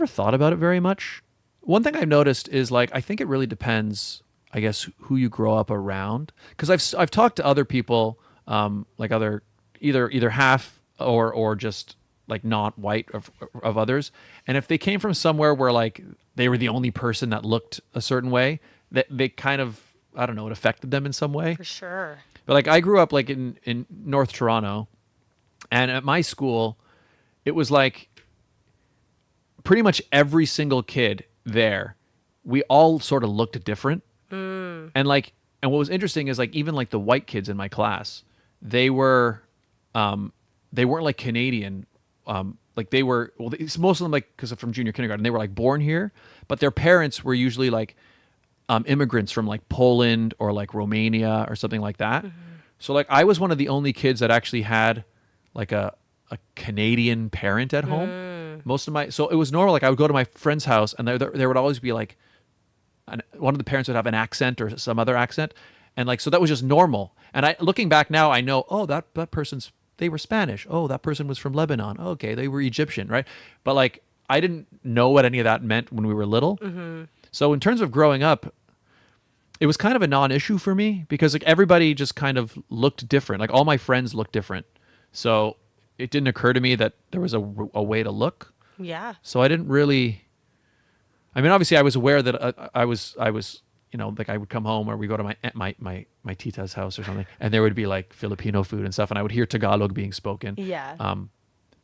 thought about it very much. One thing I've noticed is like, I think it really depends, I guess, who you grow up around. Because I've talked to other people, like other either half or just like not white of others, and if they came from somewhere where like they were the only person that looked a certain way, that they kind of, I don't know, it affected them in some way. For sure. But like I grew up like in North Toronto, and at my school, it was like pretty much every single kid there, we all sort of looked different. And what was interesting is like even like the white kids in my class, they weren't like Canadian. Like they were, most of them like, because from junior kindergarten, they were like born here, but their parents were usually like immigrants from like Poland or like Romania or something like that. So like I was one of the only kids that actually had like a Canadian parent at home. So it was normal. Like I would go to my friend's house, and there would always be like one of the parents would have an accent or some other accent, and like so that was just normal. And looking back now, I know, oh, that person's, they were Spanish. Oh, that person was from Lebanon. Oh, okay, they were Egyptian, right? But like I didn't know what any of that meant when we were little. So in terms of growing up, it was kind of a non-issue for me because like everybody just kind of looked different. Like all my friends looked different. So it didn't occur to me that there was a way to look. Yeah. So I didn't really. I mean, obviously, I was aware that I was, you know, like I would come home or we go to my tita's house or something, and there would be like Filipino food and stuff, and I would hear Tagalog being spoken. Yeah.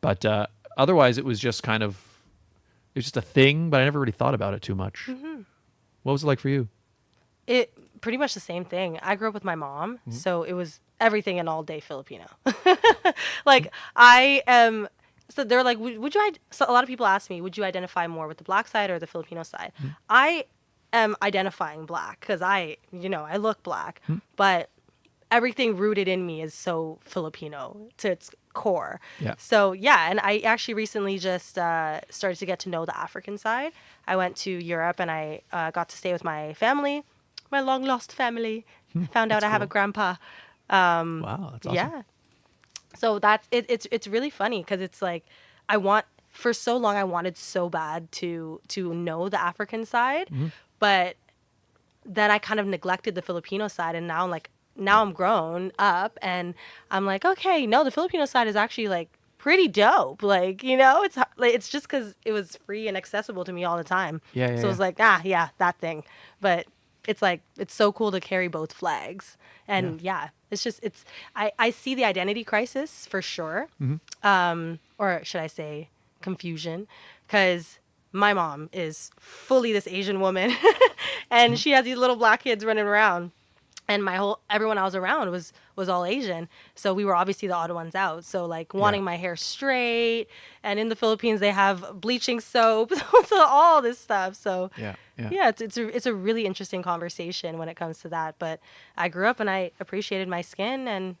But otherwise, it was just kind of, it was just a thing, but I never really thought about it too much. What was it like for you? It pretty much the same thing. I grew up with my mom, so it was everything and all day Filipino. Like I am. So they're like, would you? So a lot of people ask me, would you identify more with the black side or the Filipino side? I am identifying black because I look black, but everything rooted in me is so Filipino to its core. Yeah. So yeah, and I actually recently just started to get to know the African side. I went to Europe and I got to stay with my family, my long lost family. I found out I have a grandpa. Wow, that's awesome. Yeah. So it's really funny because it's like for so long I wanted so bad to know the African side, but then I kind of neglected the Filipino side, and now I'm grown up and I'm like, okay, no, the Filipino side is actually like pretty dope. Like, it's just because it was free and accessible to me all the time. Yeah. So it was like, that thing. But it's like, it's so cool to carry both flags. And it's just, I see the identity crisis for sure. Or should I say confusion, because my mom is fully this Asian woman and she has these little black kids running around. And everyone I was around was was all Asian. So we were obviously the odd ones out. So like wanting my hair straight, and in the Philippines they have bleaching soap, so all this stuff. So it's a really interesting conversation when it comes to that. But I grew up and I appreciated my skin, and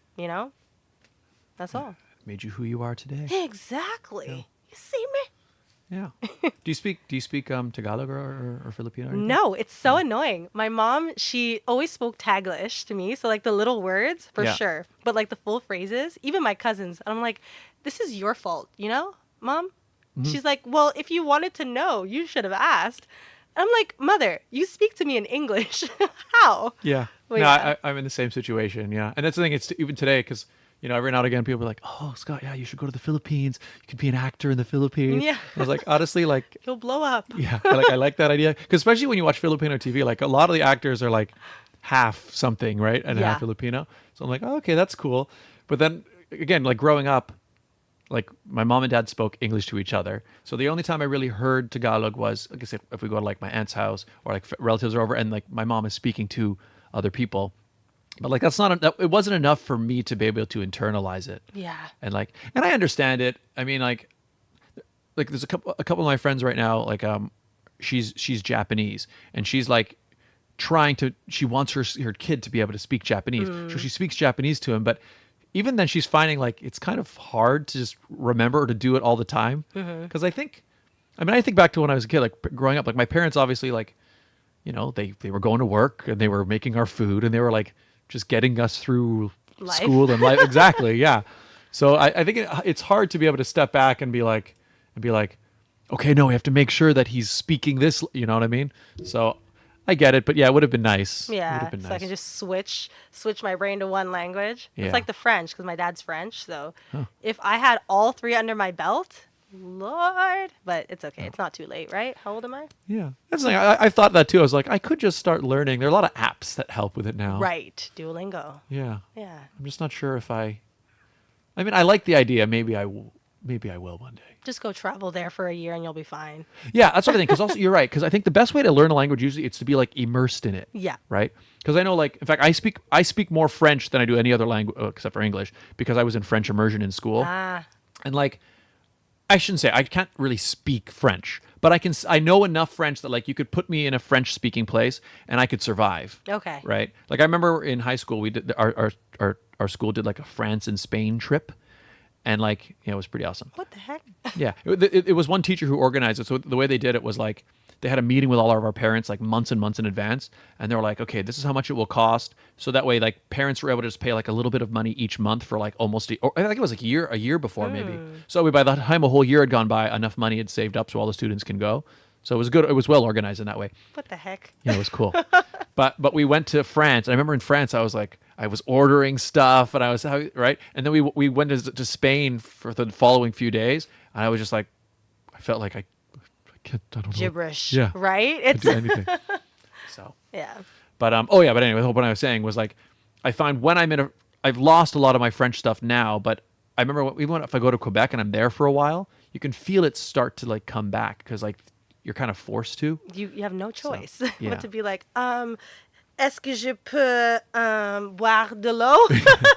that's all. Made you who you are today. Exactly. Yeah. You see me? Yeah. Do you speak Tagalog or Filipino? Or no, it's so annoying. My mom, she always spoke Taglish to me, so like the little words for sure, but like the full phrases, even my cousins, I'm like, this is your fault, Mom? Mm-hmm. She's like, well, if you wanted to know, you should have asked. And I'm like, Mother, you speak to me in English. How? Yeah. Well, I'm in the same situation. Yeah, and that's the thing. It's even today because. Every now and again, people are like, "Oh, Scott, yeah, you should go to the Philippines. You could be an actor in the Philippines." Yeah. I was like, honestly, like, you'll blow up. Yeah, I like that idea because especially when you watch Filipino TV, like a lot of the actors are like half something, right, and half Filipino. So I'm like, oh, okay, that's cool. But then again, like growing up, like my mom and dad spoke English to each other. So the only time I really heard Tagalog was, like I said, if we go to like my aunt's house or like relatives are over, and like my mom is speaking to other people. But like it wasn't enough for me to be able to internalize it. Yeah. And I understand it. I mean, like there's a couple of my friends right now. Like she's Japanese, and she's like she wants her kid to be able to speak Japanese. So she speaks Japanese to him. But even then, she's finding like it's kind of hard to just remember or to do it all the time. Because I think back to when I was a kid, like growing up. Like my parents obviously like, they were going to work and they were making our food and they were like. Just getting us through school and life. Exactly. Yeah. So I think it's hard to be able to step back and be like, okay, no, we have to make sure that he's speaking this, you know what I mean? So I get it, but yeah, it would have been nice. Yeah. So I can just switch my brain to one language. Yeah. It's like the French, because my dad's French. So if I had all three under my belt, Lord, but it's okay. It's not too late, right? How old am I? Yeah. That's the thing. I thought that too. I was like, I could just start learning. There are a lot of apps that help with it now. Right. Duolingo. Yeah. Yeah. I'm just not sure if I like the idea. Maybe I will one day. Just go travel there for a year and you'll be fine. Yeah, that's what I think. Because also, you're right. Because I think the best way to learn a language usually it's to be like immersed in it. Yeah. Right. Because I know, like, in fact, I speak more French than I do any other language except for English because I was in French immersion in school. And like. I shouldn't say I can't really speak French, but I know enough French that like you could put me in a French speaking place and I could survive. Okay. Right. Like I remember in high school we did our school did like a France and Spain trip, and like it was pretty awesome. What the heck? Yeah. It was one teacher who organized it. So the way they did it was like they had a meeting with all of our parents like months and months in advance, and they were like, okay, this is how much it will cost. So that way, like parents were able to just pay like a little bit of money each month for like almost, I think it was like a year before maybe. So by the time a whole year had gone by, enough money had saved up so all the students can go. So it was good. It was well organized in that way. What the heck? Yeah, it was cool. But we went to France. I remember in France, I was like, I was ordering stuff, and I was right. And then we went to Spain for the following few days, and I was just like, I felt like I don't know. Gibberish. Yeah. Right? It's do anything. So. Yeah. But but anyway, what I was saying was like, I find when I've lost a lot of my French stuff now, but I remember even if I go to Quebec and I'm there for a while, you can feel it start to like come back because like you're kind of forced to. You have no choice So, yeah. but to be like, est-ce que je peux boire de l'eau? But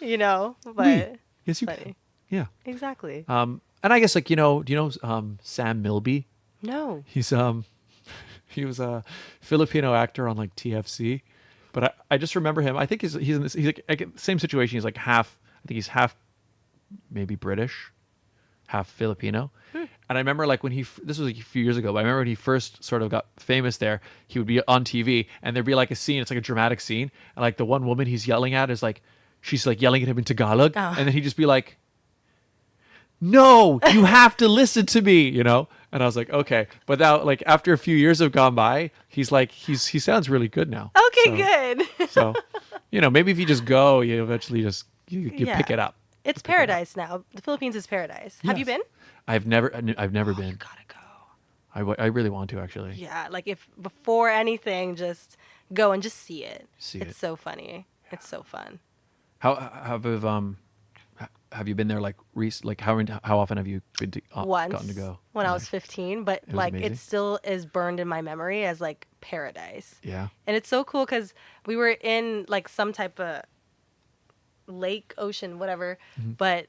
Oui. Yes, you funny. can. Yeah. Exactly. And I guess like do you know Sam Milby? No. He was a Filipino actor on like TFC, but I just remember him. I think he's like same situation. He's like half. I think he's half maybe British, half Filipino. And I remember like when this was like a few years ago, but I remember when he first sort of got famous there, he would be on TV and there'd be like a scene. It's like a dramatic scene, and like the one woman he's yelling at is like she's like yelling at him in Tagalog, and then he'd just be like, no, you have to listen to me, And I was like, okay. But now, like, after a few years have gone by, he's like, he sounds really good now. Okay, good. So, maybe if you just go, you eventually just, you pick it up. It's paradise now. The Philippines is paradise. Have you been? I've never been. You gotta go. I really want to, actually. Yeah, like if before anything, just go and just see it. It's so funny. Yeah. It's so fun. Have you been there like how often have you been Once gotten to go? When I was 15, but like amazing. it still is burned in my memory as like paradise. Yeah. And it's so cool because we were in like some type of lake, ocean, whatever. But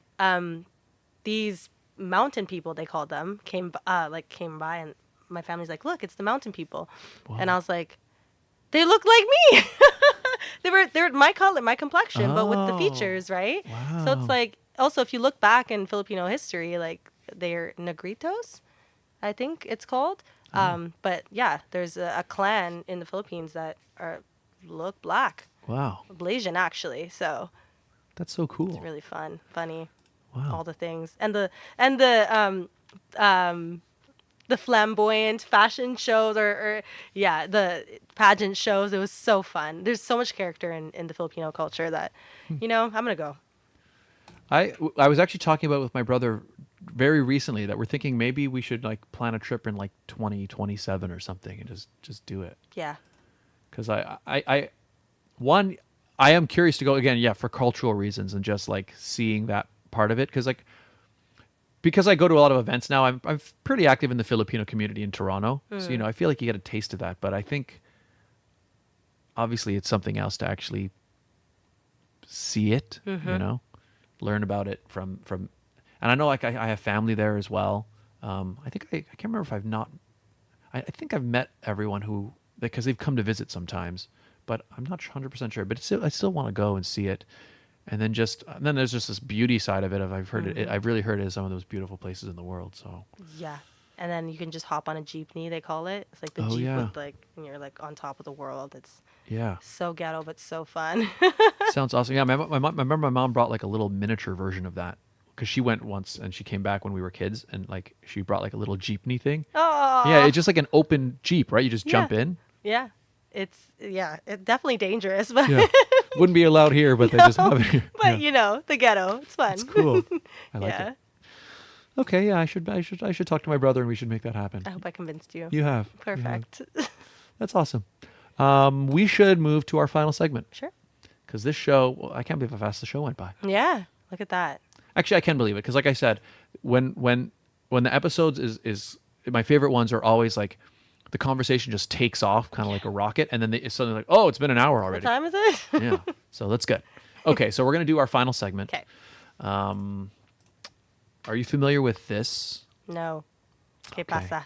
these mountain people, they called them, came by, and my family's like, look, it's the mountain people. Wow. And I was like, they look like me. They were my color, my complexion, but with the Oh. features, right? Wow. So it's like, also, if you look back in Filipino history, like, they're Negritos, I think it's called. But yeah, there's a clan in the Philippines that look black, Wow. Blasian actually. So That's so cool. it's really fun, funny, Wow. all the things, and the flamboyant fashion shows, or the pageant shows. It was so fun. There's so much character in the Filipino culture that, I'm gonna go. I was actually talking about it with my brother very recently that we're thinking maybe we should like plan a trip in like 2027 or something and just do it. Yeah. Because I am curious to go again, yeah, for cultural reasons and just like seeing that part of it. Because I go to a lot of events now, I'm pretty active in the Filipino community in Toronto. So, I feel like you get a taste of that. But I think obviously it's something else to actually see it, learn about it from, and I know like I have family there as well. I think I can't remember if I think I've met everyone because they've come to visit sometimes, but I'm not 100% sure. But I still want to go and see it. And then there's just this beauty side of it. I've heard I've really heard it as some of those beautiful places in the world. So Yeah. And then you can just hop on a jeepney, they call it. It's like the Oh, Jeep yeah. with like, and you're like on top of the world. It's yeah, so ghetto, but so fun. sounds awesome. Yeah, I remember my mom brought like a little miniature version of that because she went once and she came back when we were kids and like she brought like a little jeepney thing. Oh. Yeah, it's just like an open Jeep, right? You just jump in. Yeah. It's definitely dangerous, but Yeah, wouldn't be allowed here, but they just have it here. but Yeah. the ghetto, it's fun. It's cool. I like Yeah. it. Okay, yeah, I should talk to my brother and we should make that happen. I hope I convinced you. You have. Perfect. That's awesome. We should move to our final segment Sure. because this show, I can't believe how fast the show went by. Yeah. Look at that. Actually, I can believe it because, like I said, when the episodes is my favorite ones are always like the conversation just takes off kind of like a rocket, and then it's suddenly like, oh, it's been an hour already. What time is it? Yeah, so that's good. Okay, so we're gonna do our final segment. Okay. Are you familiar with this? No. ¿Qué Okay. pasa?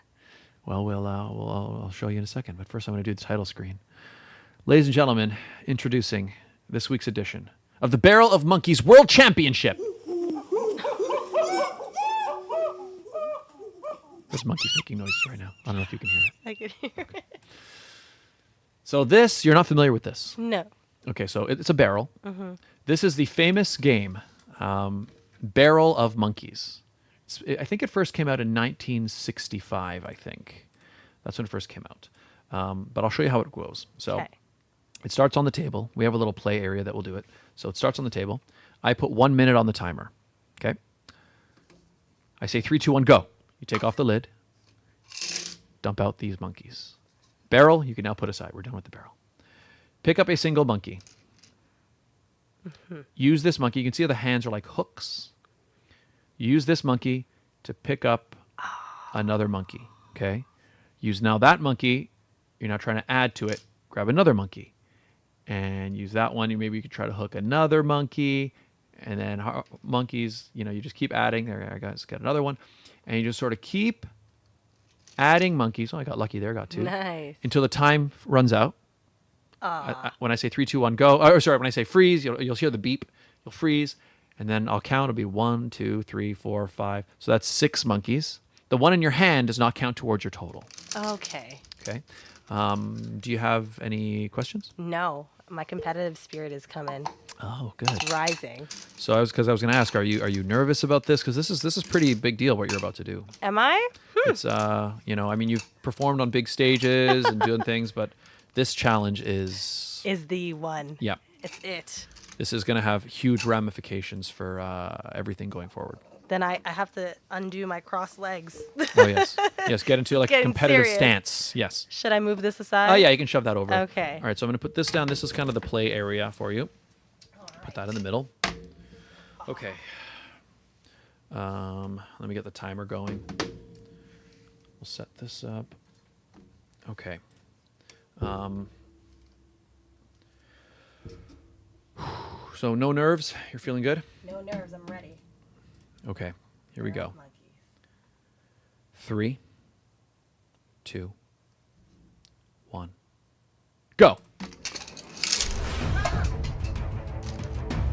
Well, I'll show you in a second. But first, I'm going to do the title screen. Ladies and gentlemen, introducing this week's edition of the Barrel of Monkeys World Championship. There's monkeys making noises right now. I don't know if you can hear it. I can hear it. So you're not familiar with this. No. Okay, so it's a barrel. This is the famous game, Barrel of Monkeys. I think it first came out in 1965, I think. That's when it first came out. But I'll show you how it goes. So Okay. it starts on the table. We have a little play area that will do it. So it starts on the table. I put 1 minute on the timer. Okay? I say 3, 2, 1, go. You take off the lid. Dump out these monkeys. Barrel, you can now put aside. We're done with the barrel. Pick up a single monkey. Use this monkey. You can see how the hands are like hooks. Use this monkey to pick up another monkey. Okay? Use now that monkey. You're now trying to add to it. Grab another monkey. And use that one. Maybe you could try to hook another monkey. And then monkeys, you just keep adding. There, I got another one. And you just sort of keep adding monkeys. Oh, I got lucky there. Got 2. Nice. Until the time runs out. When I say 3, 2, 1, go. When I say freeze, you'll hear the beep. You'll freeze. And then I'll count. It'll be 1, 2, 3, 4, 5. So that's 6 monkeys. The one in your hand does not count towards your total. Okay. Okay. Do you have any questions? No. My competitive spirit is coming. Oh, good. It's rising. So I was going to ask, are you nervous about this? Because this is pretty big deal what you're about to do. Am I? It's you've performed on big stages and doing things, but this challenge is the one. Yeah. It's it. This is going to have huge ramifications for everything going forward. Then I have to undo my crossed legs. Oh yes, yes. Get into like a Getting competitive serious. stance. Yes. Should I move this aside? Oh yeah, you can shove that over. Okay. All right, so I'm going to put this down. This is kind of the play area for you. Put that in the middle. Okay. Let me get the timer going. We'll set this up. Okay. So no nerves. You're feeling good? No nerves. I'm ready. Okay. Here we go. Monkeys. 3, 2, 1. Go. All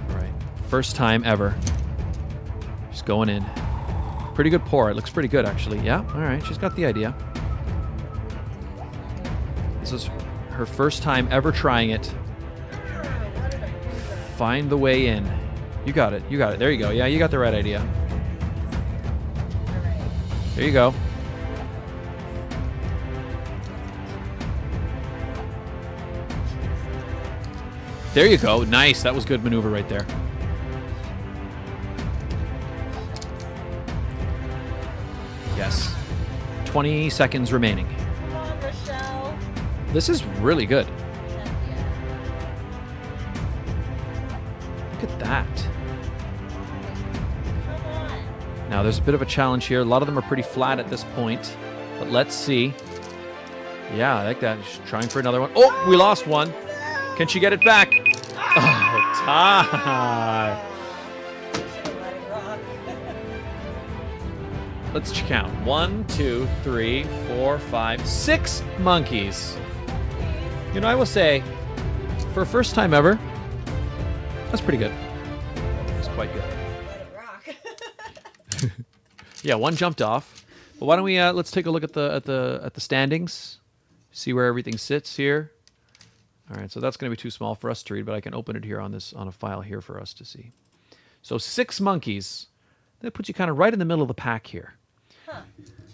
right. First time ever. She's going in. Pretty good pour. It looks pretty good, actually. Yeah. All right. She's got the idea. This is her first time ever trying it. Find the way in. You got it. You got it. There you go. Yeah, you got the right idea. There you go. There you go. Nice. That was good maneuver right there. Yes. 20 seconds remaining. Come on, Rachelle. This is really good. Look at that. Come on. Now, there's a bit of a challenge here. A lot of them are pretty flat at this point. But let's see. Yeah, I like that. She's trying for another one. Oh, we lost one. Can she get it back? Oh, tie. Let's count. 1, 2, 3, 4, 5, 6 monkeys. You know, I will say, for a first time ever, that's pretty good. That's quite good. Let it rock. Yeah, one jumped off. But why don't we let's take a look at the standings. See where everything sits here. All right, so that's going to be too small for us to read, but I can open it here on a file here for us to see. So 6 monkeys. That puts you kind of right in the middle of the pack here. Huh.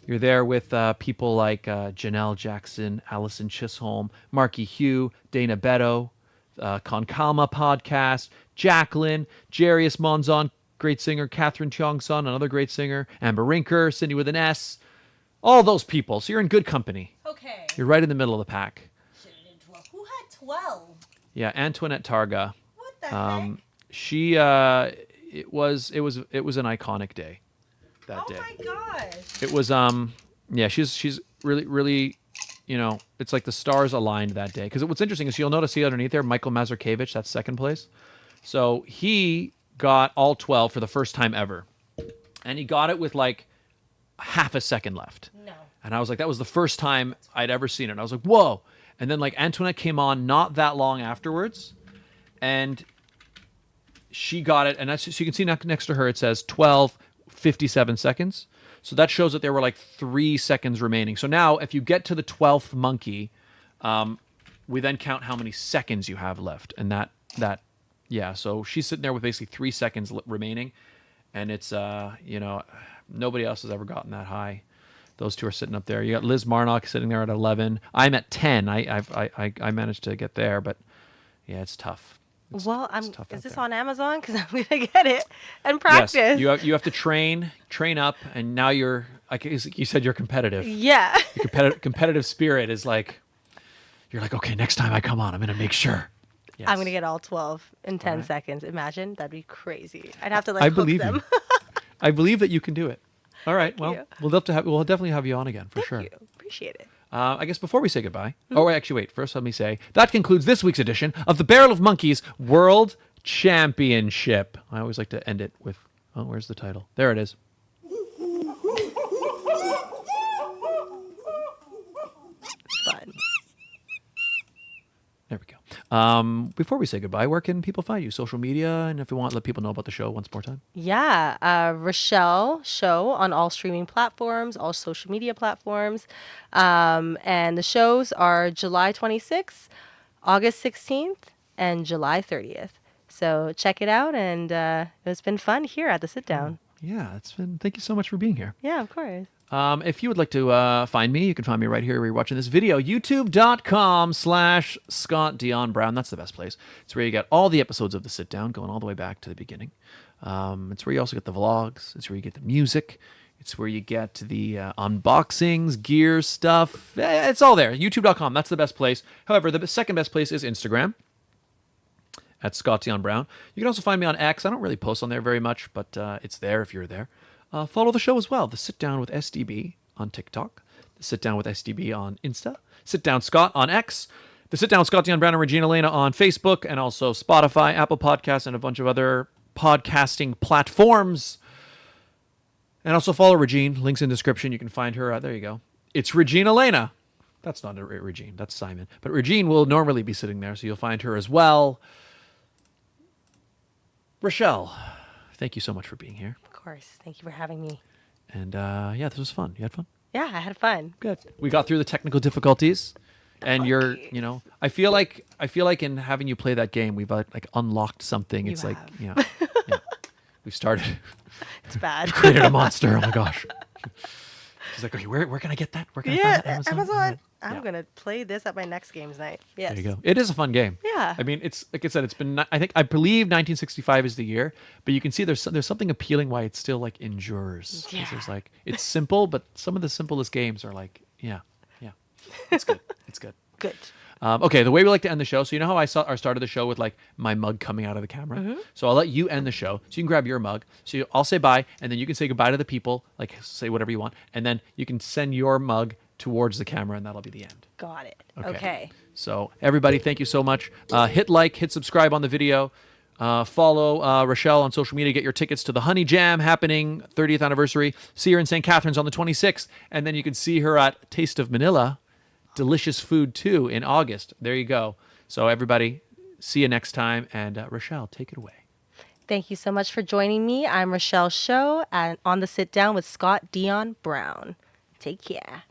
You're there with people like Janelle Jackson, Allison Chisholm, Marky Hugh, Dana Beto, Konkama Podcast, Jacqueline, Jarius Monzon, great singer, Catherine Tiongson, another great singer, Amber Rinker, Cindy with an S, all those people. So you're in good company. Okay. You're right in the middle of the pack. Who had 12? Yeah, Antoinette Targa. What the heck? She it was an iconic day that day. Oh my gosh. It was yeah, she's really, you know, it's like the stars aligned that day. Because what's interesting is you'll notice here underneath there, Michael Mazurkiewicz, that's second place. So he got all 12 for the first time ever. And he got it with like half a second left. No. And I was like, that was the first time I'd ever seen it. And I was like, whoa. And then like Antoinette came on not that long afterwards. And she got it. And that's, so you can see next to her, it says 12:57 seconds. So that shows that there were like 3 seconds remaining. So now if you get to the 12th monkey, we then count how many seconds you have left. And that, yeah. So she's sitting there with basically 3 seconds remaining. And it's, you know, nobody else has ever gotten that high. Those two are sitting up there. You got Liz Marnock sitting there at 11. I'm at 10. I managed to get there, but yeah, it's tough. It's tough is this there. On Amazon? Because I'm gonna get it and practice. Yes, you have to train up, and now you're like you said, you're competitive. Yeah. Your competitive spirit is like, you're like, okay, next time I come on, I'm gonna make sure. Yes. I'm gonna get all 12 in 10 seconds. Imagine, that'd be crazy. I'd have to like I hook believe them. you. I believe that you can do it. All right. Well, you. we'll definitely have you on again for sure. Thank you. Appreciate it. I guess before we say goodbye, wait. First, let me say that concludes this week's edition of the Barrel of Monkeys World Championship. I always like to end it with, oh, where's the title? There it is. Fun. There we go. Before we say goodbye, where can people find you? Social media, and if you want, let people know about the show once more time. Yeah, Rachelle Show on all streaming platforms, all social media platforms. And the shows are July 26th, August 16th, and July 30th. So check it out, and it's been fun here at the Sit Down. Yeah, thank you so much for being here. Yeah, of course. If you would like to find me, you can find me right here where you're watching this video, youtube.com/Scott Dion Brown. That's the best place. It's where you get all the episodes of The Sit Down, going all the way back to the beginning. It's where you also get the vlogs. It's where you get the music. It's where you get the unboxings, gear stuff. It's all there. youtube.com. That's the best place. However, the second best place is Instagram at Scott Dion Brown. You can also find me on X. I don't really post on there very much, but it's there if you're there. Follow the show as well. The Sit Down with SDB on TikTok. The Sit Down with SDB on Insta. Sit Down Scott on X. The Sit Down with Scott Dion Brown and Regine Alaina on Facebook and also Spotify, Apple Podcasts, and a bunch of other podcasting platforms. And also follow Regine. Links in the description. You can find her. There you go. It's Regine Alaina. That's not Regine. That's Simon. But Regine will normally be sitting there, so you'll find her as well. Rachelle, thank you so much for being here. Of course. Thank you for having me. And yeah, this was fun. You had fun? Yeah, I had fun. Good. We got through the technical difficulties. And you're, you know, I feel like in having you play that game, we've like unlocked something. It's like, yeah, we've started. It's bad. Created a monster. Oh my gosh. She's like, okay, where can I get that? Where can I find that? Amazon. I'm gonna play this at my next games night. Yes. There you go. It is a fun game. Yeah. I mean, it's like I said, it's been. I believe 1965 is the year, but you can see there's something appealing why it still like endures. Yeah. There's like it's simple, but some of the simplest games are like, yeah, it's good. It's good. Good. Okay, the way we like to end the show. So you know how I started the show with like my mug coming out of the camera. Mm-hmm. So I'll let you end the show. So you can grab your mug. So I'll say bye, and then you can say goodbye to the people. Like say whatever you want, and then you can send your mug towards the camera, and that'll be the end. Got it. Okay. So everybody, thank you so much. Hit like, hit subscribe on the video. Follow Rachelle on social media. Get your tickets to the Honey Jam happening 30th anniversary. See her in St. Catharines on the 26th, and then you can see her at Taste of Manila. Delicious food too in August. There you go. So everybody, see you next time. And Rachelle, take it away. Thank you so much for joining me. I'm Rachelle Show and on the Sit Down with Scott Dion Brown. Take care.